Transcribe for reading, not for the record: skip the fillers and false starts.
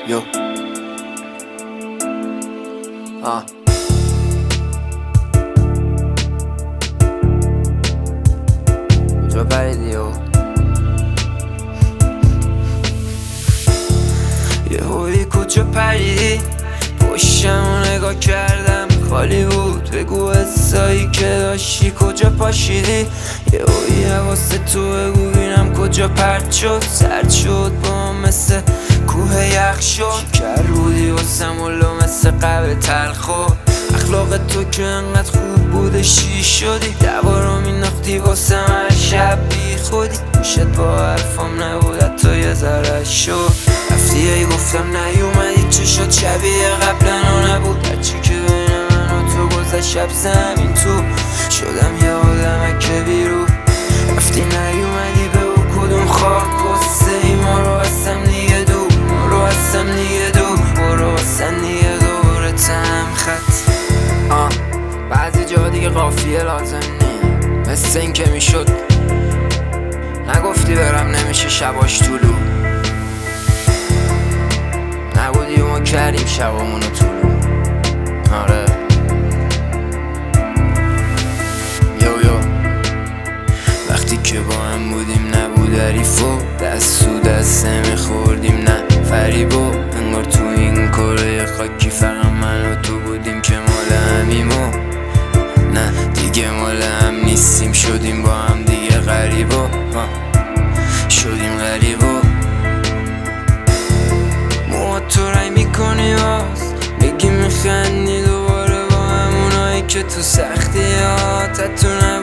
یو کجا پریدی یه هوی کجا پریدی پشتمو نگاه کردم خالی بود بگو حسایی که داشتی کجا پاشیدی یه هوی حواست تو بگو بینم کجا پرد شد سرد شد با هم مثل کوه یخ شد شکر بودی واسم ولو مثل قبل تلخو اخلاق تو که انقدر خوب بوده چی شدی دوارو میناختی واسم هر شب بی خودی گوشت با حرفام نبود حتی یه ذره شد رفتی ای گفتم نیومدی چه شد شبیه قبلا نبود هرچی که بین من و تو گذشت شب زمین تو شدم یه آدمک بیرو رفتی نیومدی به او کدوم خاک قصه ای ما رو هستم دیگه دور ما رو هستم دیگه دور برو هستم دیگه دورتم خط بعضی جا دیگه قافیه لازم نی مثل این که میشد نگفتی برم نمیشه شباش طولو نبودی و ما کردیم شبامونو طولو آره یو وقتی که با هم بودیم نبود حریف و دست تو دست نمیخوردیم نه فریبو انگار تو این کره خاکی فقط من و تو بودیم که مال همیم و نه دیگه مال هم نیستیم شدیم با هم دیگه غریبا شدیم غریبا موها تو رای میکنی باز میگی میخندی دوباره با همونایی که تو سختی ها تتونه